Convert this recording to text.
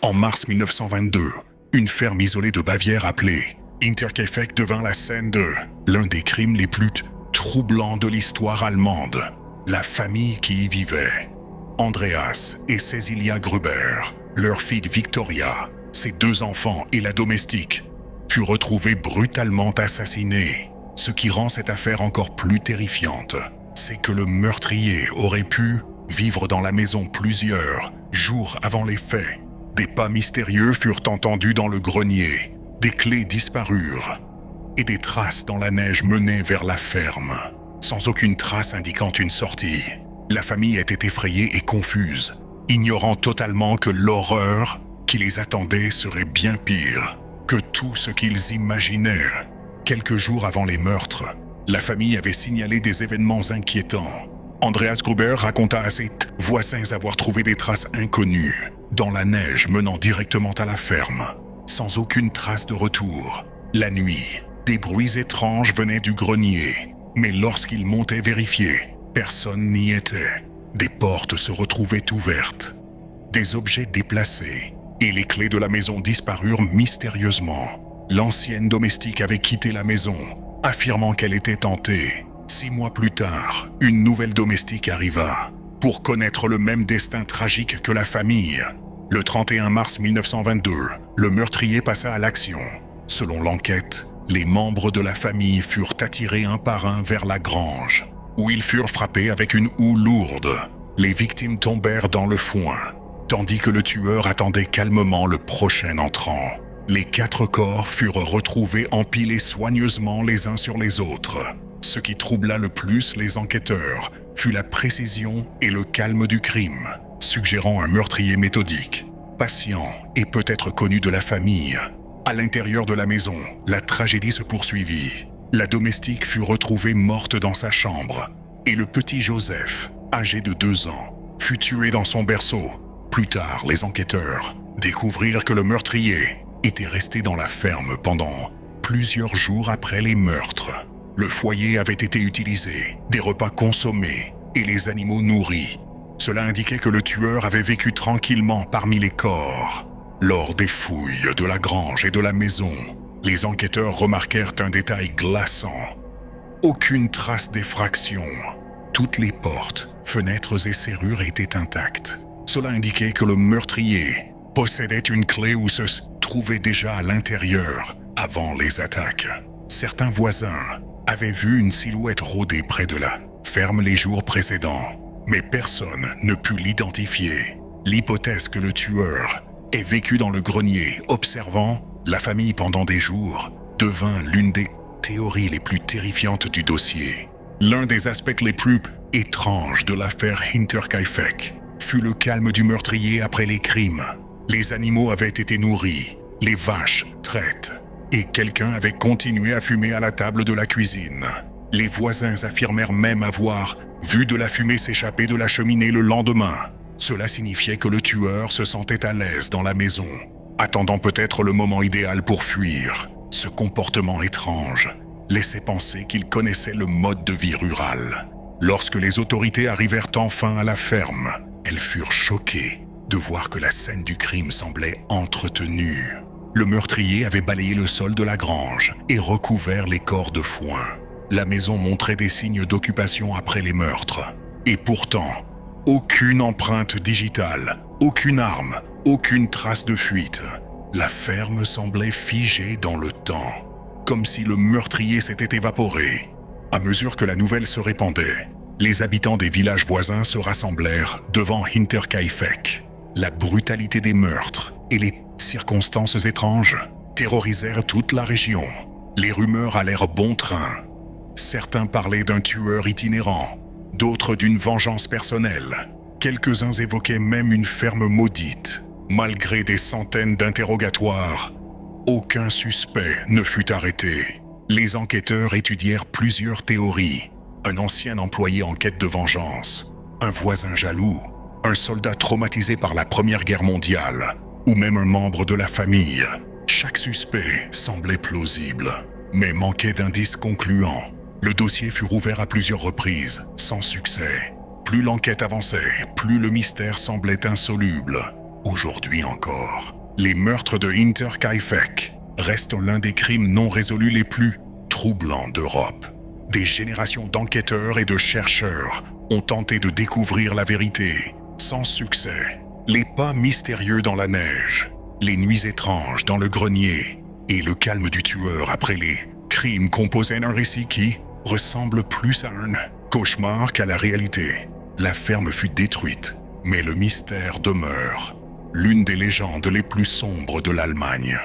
En mars 1922, une ferme isolée de Bavière appelée Hinterkaifeck devint la scène de l'un des crimes les plus troublants de l'histoire allemande. La famille qui y vivait, Andreas et Cecilia Gruber, leur fille Victoria, ses 2 enfants et la domestique, furent retrouvés brutalement assassinés. Ce qui rend cette affaire encore plus terrifiante, c'est que le meurtrier aurait pu vivre dans la maison plusieurs jours avant les faits. Des pas mystérieux furent entendus dans le grenier, des clés disparurent et des traces dans la neige menaient vers la ferme, sans aucune trace indiquant une sortie. La famille était effrayée et confuse, ignorant totalement que l'horreur qui les attendait serait bien pire que tout ce qu'ils imaginaient. Quelques jours avant les meurtres, la famille avait signalé des événements inquiétants. Andreas Gruber raconta à ses voisins avoir trouvé des traces inconnues dans la neige menant directement à la ferme, sans aucune trace de retour. La nuit, des bruits étranges venaient du grenier, mais lorsqu'ils montaient vérifier, personne n'y était. Des portes se retrouvaient ouvertes, des objets déplacés, et les clés de la maison disparurent mystérieusement. L'ancienne domestique avait quitté la maison, affirmant qu'elle était hantée. 6 mois plus tard, une nouvelle domestique arriva, pour connaître le même destin tragique que la famille. Le 31 mars 1922, le meurtrier passa à l'action. Selon l'enquête, les membres de la famille furent attirés un par un vers la grange, où ils furent frappés avec une houe lourde. Les victimes tombèrent dans le foin, tandis que le tueur attendait calmement le prochain entrant. Les 4 corps furent retrouvés empilés soigneusement les uns sur les autres. Ce qui troubla le plus les enquêteurs fut la précision et le calme du crime, suggérant un meurtrier méthodique, patient et peut-être connu de la famille. À l'intérieur de la maison, la tragédie se poursuivit. La domestique fut retrouvée morte dans sa chambre et le petit Joseph, âgé de 2 ans, fut tué dans son berceau. Plus tard, les enquêteurs découvrirent que le meurtrier était resté dans la ferme pendant plusieurs jours après les meurtres. Le foyer avait été utilisé, des repas consommés et les animaux nourris. Cela indiquait que le tueur avait vécu tranquillement parmi les corps. Lors des fouilles de la grange et de la maison, les enquêteurs remarquèrent un détail glaçant. Aucune trace d'effraction. Toutes les portes, fenêtres et serrures étaient intactes. Cela indiquait que le meurtrier possédait une clé ou se trouvait déjà à l'intérieur avant les attaques. Certains voisins avaient vu une silhouette rôder près de la ferme les jours précédents, mais personne ne put l'identifier. L'hypothèse que le tueur ait vécu dans le grenier observant la famille pendant des jours devint l'une des théories les plus terrifiantes du dossier. L'un des aspects les plus étranges de l'affaire Hinterkaifeck fut le calme du meurtrier après les crimes. Les animaux avaient été nourris, les vaches traites, et quelqu'un avait continué à fumer à la table de la cuisine. Les voisins affirmèrent même avoir vu de la fumée s'échapper de la cheminée le lendemain. Cela signifiait que le tueur se sentait à l'aise dans la maison, attendant peut-être le moment idéal pour fuir. Ce comportement étrange laissait penser qu'il connaissait le mode de vie rural. Lorsque les autorités arrivèrent enfin à la ferme, elles furent choquées de voir que la scène du crime semblait entretenue. Le meurtrier avait balayé le sol de la grange et recouvert les corps de foin. La maison montrait des signes d'occupation après les meurtres. Et pourtant, aucune empreinte digitale, aucune arme, aucune trace de fuite. La ferme semblait figée dans le temps, comme si le meurtrier s'était évaporé. À mesure que la nouvelle se répandait, les habitants des villages voisins se rassemblèrent devant Hinterkaifeck. La brutalité des meurtres et les circonstances étranges terrorisèrent toute la région. Les rumeurs allèrent bon train. Certains parlaient d'un tueur itinérant, d'autres d'une vengeance personnelle. Quelques-uns évoquaient même une ferme maudite. Malgré des centaines d'interrogatoires, aucun suspect ne fut arrêté. Les enquêteurs étudièrent plusieurs théories. Un ancien employé en quête de vengeance, un voisin jaloux, un soldat traumatisé par la Première Guerre mondiale, ou même un membre de la famille. Chaque suspect semblait plausible, mais manquait d'indices concluants. Le dossier fut rouvert à plusieurs reprises, sans succès. Plus l'enquête avançait, plus le mystère semblait insoluble. Aujourd'hui encore, les meurtres de Hinterkaifeck restent l'un des crimes non résolus les plus troublants d'Europe. Des générations d'enquêteurs et de chercheurs ont tenté de découvrir la vérité, sans succès. Les pas mystérieux dans la neige, les nuits étranges dans le grenier et le calme du tueur après les crimes composaient un récit qui ressemble plus à un cauchemar qu'à la réalité. La ferme fut détruite, mais le mystère demeure, l'une des légendes les plus sombres de l'Allemagne.